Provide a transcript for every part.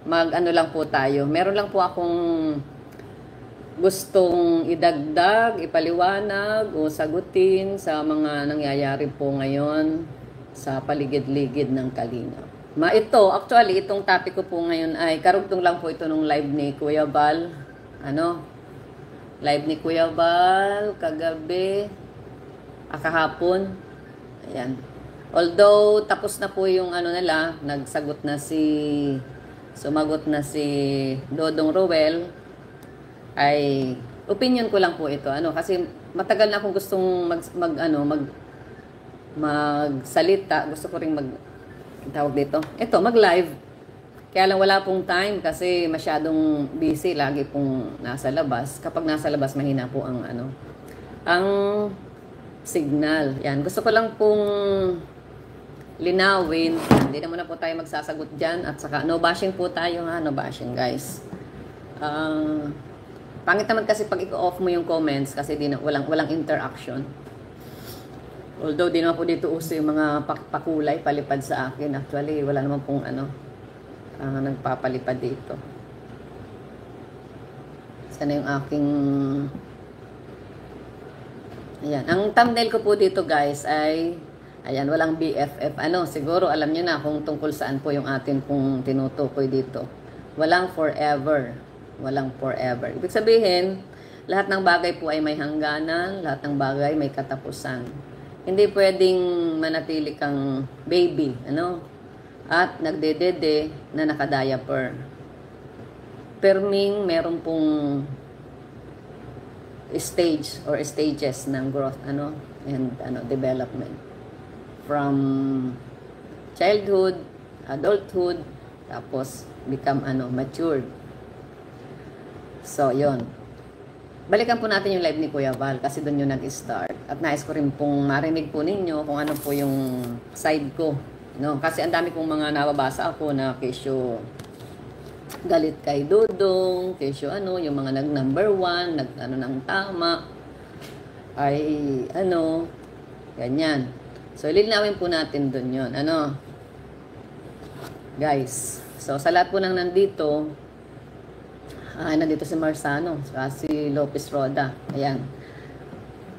mag-ano lang po tayo. Meron lang po akong gustong idagdag, ipaliwanag o sagutin sa mga nangyayari po ngayon sa paligid-ligid ng Kalingap. Actually, itong topic ko po ngayon ay karugtong lang po ito nung live ni Kuya Bal. Live ni Kuya Bal kagabi, kahapon. Ayan. Although tapos na po yung nila, sumagot na si Dodong Roel, ay opinion ko lang po ito. Kasi matagal na akong gustong magsalita, gusto ko ring mag-live. Kaya lang wala pong time kasi masyadong busy, lagi pong nasa labas. Kapag nasa labas, mahina po ang signal. Yan, gusto ko lang pong linawin. Hindi naman na po tayo magsasagot dyan. At saka, no bashing po tayo ha. No bashing, guys. Pangit naman kasi pag i-off mo yung comments kasi walang interaction. Although, di naman po dito uso yung mga pakulay, palipad sa akin. Actually, wala naman pong nagpapalipad dito. Sana yung aking... Ayan. Ang thumbnail ko po dito, guys, ay... Ayan, walang BFF. Siguro alam nyo na kung tungkol saan po yung atin pong tinutukoy dito. Walang forever. Walang forever. Ibig sabihin, lahat ng bagay po ay may hangganan, lahat ng bagay may katapusan. Hindi pwedeng manatili kang baby, at nagdedede na nakadiaper. Perming meron pong stage or stages ng growth, and development. From childhood, adulthood, tapos become matured. So, yon. Balikan po natin yung live ni Kuya Val kasi doon yung nag-start. At nais ko rin pong marinig po ninyo kung ano po yung side ko. Kasi ang dami kong mga nababasa ako na kesyo galit kay Dudong, kesyo yung mga nag-number 1, ng tama, ay ganyan. So, lilinawin po natin doon yun. Guys, so sa lahat po nang nandito, nandito si Marsano, si Lopez Roda. Ayan.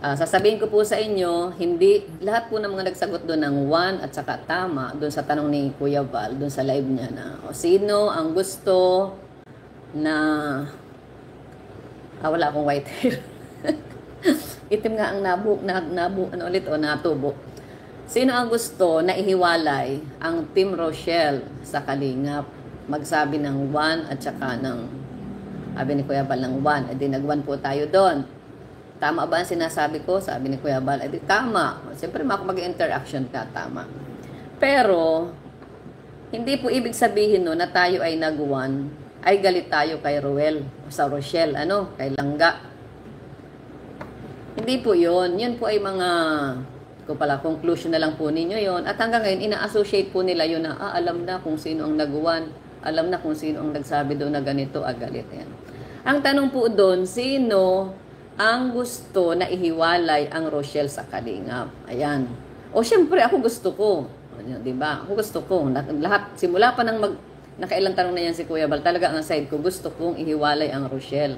Sasabihin ko po sa inyo, hindi lahat po ng mga nagsagot doon ng 1 at saka tama doon sa tanong ni Kuya Val, doon sa live niya na sino ang gusto na wala akong white hair. Itim nga ang natubo. Sino ang gusto na ihiwalay ang Team Rochelle sa Kalingap? Magsabi ng 1 at saka ng sabi ni Kuya Bal ng 1. Edi nag-1 po tayo doon. Tama ba ang sinasabi ko? Sabi ni Kuya Bal. Edi tama. Siyempre makapag-interaction ka, tama. Pero, hindi po ibig sabihin na tayo ay nag-1, ay galit tayo kay Roel, sa Rochelle, kay Langga. Hindi po yun. Yun po ay mga, conclusion na lang po ninyo yon. At hanggang ngayon, ina-associate po nila yun na, alam na kung sino ang nag-1. Alam na kung sino ang nagsabi doon na ganito, galit. Yan. Ang tanong po doon, sino ang gusto na ihiwalay ang Rochelle sa Kalingap? Ayan. O syempre, ako gusto ko. Diba? Ako gusto ko. Lahat, simula pa ng nakailang tanong na yan si Kuya Bal, talaga ang side ko, gusto kong ihiwalay ang Rochelle.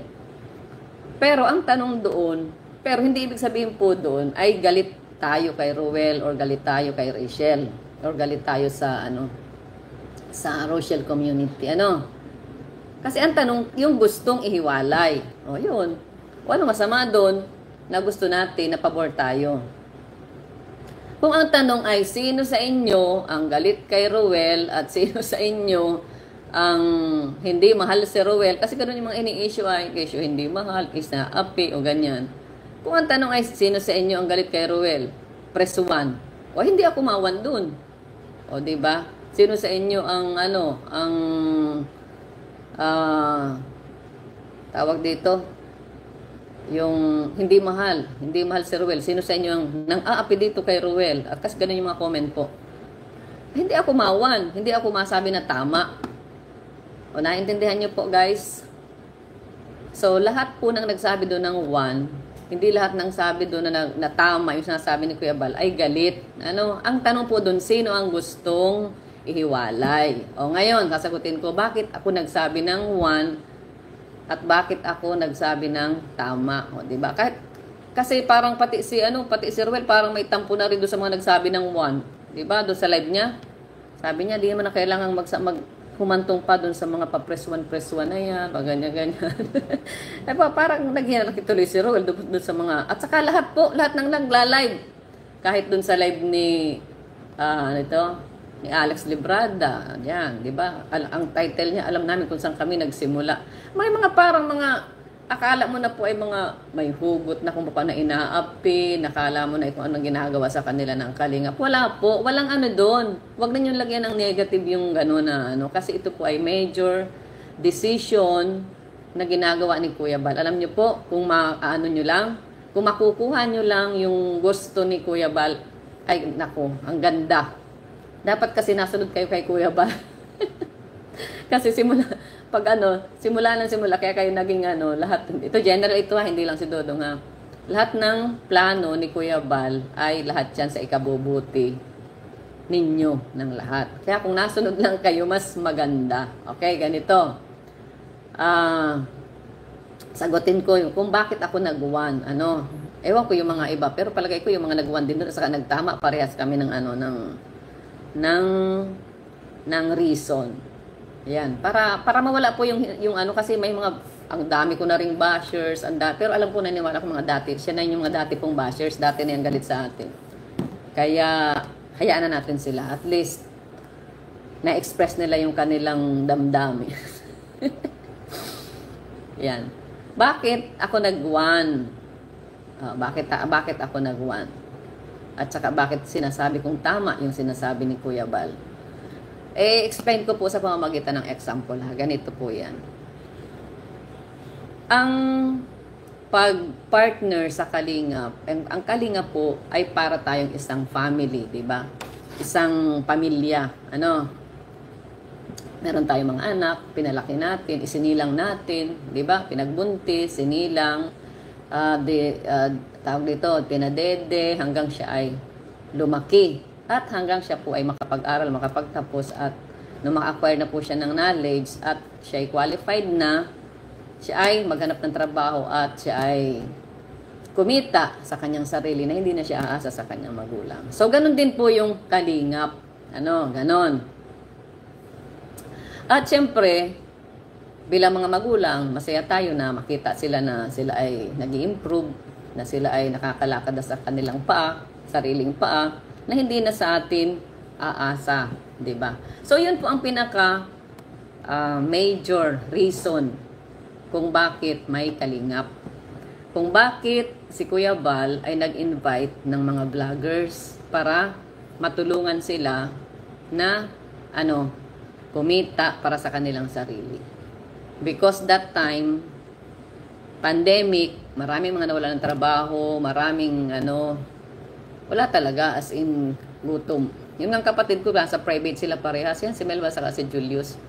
Pero ang tanong doon, pero hindi ibig sabihin po doon, ay galit tayo kay Roel or galit tayo kay Rachel or galit tayo sa sa Rochelle community. Kasi ang tanong, yung gustong ihiwalay. O yun. O masama doon na gusto natin na pabor tayo. Kung ang tanong ay sino sa inyo ang galit kay Roel at sino sa inyo ang hindi mahal si Roel, kasi ganoon yung mga ini-issue ay kesyo hindi mahal, isa api o ganyan. Kung ang tanong ay sino sa inyo ang galit kay Roel, press 1. O hindi ako mawan doon. O di ba? Sino sa inyo ang tawag dito, yung hindi mahal si Roel. Sino sa inyo ang nang-aapi dito kay Roel? At kasi ganun yung mga comment po. Hindi ako mawan, hindi ako masabi na tama. O naiintindihan niyo po, guys? So lahat po nang nagsabi doon ng 1, hindi lahat nang sabi doon na tama yung sinasabi ni Kuya Bal ay galit. Ang tanong po doon, sino ang gustong ihiwalay. O ngayon, sasagutin ko, bakit ako nagsabi ng 1 at bakit ako nagsabi ng tama? O, di ba? Kasi parang pati si Ruel, parang may tampo na rin doon sa mga nagsabi ng 1. Di ba? Doon sa live niya. Sabi niya, di naman na kailangan humantong pa doon sa mga pa-press 1 na yan, ganyan-ganyan. Parang naghinanakit tuloy si Ruel doon sa mga, at saka lahat ng nagla-live. Kahit doon sa live ni, ni Alex Librada, yan, di ba? Ang title niya, alam namin kung saan kami nagsimula. May mga parang akala mo na po ay may hugot na kung paano inaapi, nakala mo na kung anong ginagawa sa kanila ng Kalingap. Wala po, walang doon. Huwag na nyo lagyan ng negative yung gano'n na kasi ito po ay major decision na ginagawa ni Kuya Bal. Alam nyo po, kung kung makukuha nyo lang yung gusto ni Kuya Bal, ay naku, ang ganda. Dapat kasi nasunod kayo kay Kuya Bal. Kasi simula kaya kayo naging lahat, ito general ito hindi lang si Dodong ha. Lahat ng plano ni Kuya Bal ay lahat yan sa ikabubuti ninyo ng lahat. Kaya kung nasunod lang kayo, mas maganda. Okay, ganito. Sagutin ko kung bakit ako nag-1. Ewan ko yung mga iba, pero palagay ko yung mga nag-1 din doon, saka nagtama, parehas kami ng ng reason. Yan, para mawala po yung kasi may ang dami ko na ring bashers, pero alam ko naniwala ko mga dati, siya na yung mga dati pong bashers, dati na yung galit sa atin. Kaya hayaan na natin sila, at least na-express nila yung kanilang damdamin. Yan. Bakit ako nag-1? Bakit ako nag-1? At saka bakit sinasabi kong tama yung sinasabi ni Kuya Bal? Explain ko po sa pamamagitan ng example ha. Ganito po yan. Ang pag-partner sa Kalingap, ang Kalingap po ay para tayong isang family, di ba? Isang pamilya. Meron tayong mga anak, pinalaki natin, isinilang natin, di ba? Pinagbuntis, sinilang, tawag dito, pinadede, hanggang siya ay lumaki. At hanggang siya po ay makapag-aral, makapagtapos, at nung maka-acquire na po siya ng knowledge at siya ay qualified na, siya ay maghanap ng trabaho at siya ay kumita sa kanyang sarili na hindi na siya aasa sa kanyang magulang. So, ganun din po yung Kalingap. Ganon. At syempre, bilang mga magulang, masaya tayo na makita sila na sila ay nag-i-improve, na sila ay nakakalakad sa kanilang paa, sariling paa, na hindi na sa atin aasa, 'di ba? So 'yun po ang pinaka major reason kung bakit may Kalingap. Kung bakit si Kuya Bal ay nag-invite ng mga vloggers para matulungan sila na kumita para sa kanilang sarili. Because that time pandemic, maraming mga nawalan ng trabaho, maraming wala talaga, as in gutom. Yung ng kapatid ko sa private sila parehas. Yan, si Melba saka si Julius.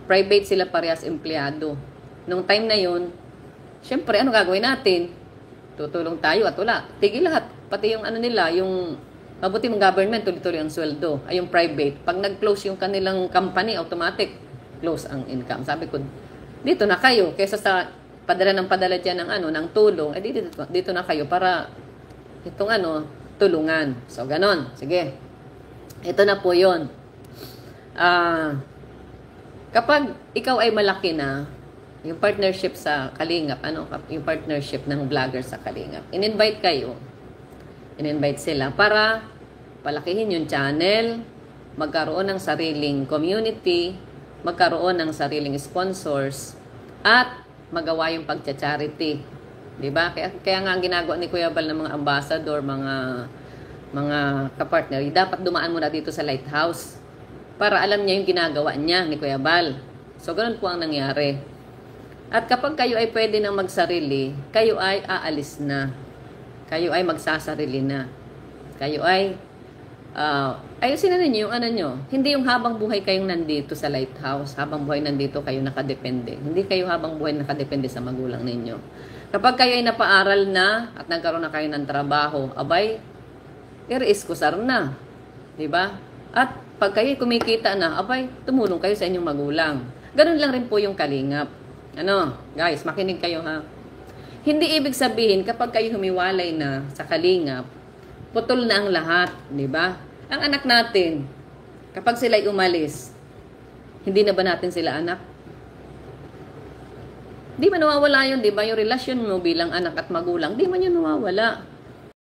Private sila parehas, empleyado. Nung time na yun, syempre, gagawin natin? Tutulong tayo at wala. Tigil lahat. Pati yung nila, yung mabuti mong government, tuloy-tuloy ang sweldo. Ay yung private. Pag nag-close yung kanilang company, automatic, close ang income. Sabi ko, dito na kayo. Kaysa sa padala dyan ng tulong, dito na kayo para itong tulungan. So, ganon. Sige. Ito na po yun. Kapag ikaw ay malaki na, yung partnership sa Kalingap, yung partnership ng vlogger sa Kalingap, in-invite kayo. In-invite sila para palakihin yung channel, magkaroon ng sariling community, magkaroon ng sariling sponsors, at magawa yung pagcha-charity. Diba? Kaya nga ang ginagawa ni Kuya Bal ng mga ambassador, mga kapartner, dapat dumaan muna dito sa Lighthouse para alam niya yung ginagawa niya ni Kuya Bal. So, ganun po ang nangyari. At kapag kayo ay pwede nang magsarili, kayo ay aalis na. Kayo ay magsasarili na. Kayo ay ayusin na ninyo yung nyo. Hindi yung habang buhay kayong nandito sa Lighthouse, habang buhay nandito kayo nakadepende. Hindi kayo habang buhay nakadepende sa magulang ninyo. Kapag kayo ay napaaral na at nagkaroon na kayo ng trabaho, abay, iriskusar na. Diba? At Pag kayo kumikita na, abay, tumulong kayo sa inyong magulang. Ganun lang rin po yung kalingap. Ano, guys, makinig kayo ha. Hindi ibig sabihin kapag kayo humiwalay na sa kalingap, putol na ang lahat, di ba? Ang anak natin, kapag sila'y umalis, hindi na ba natin sila anak? Di ba nawawala yun, di ba? Yung relasyon mo bilang anak at magulang, di man yun nawawala.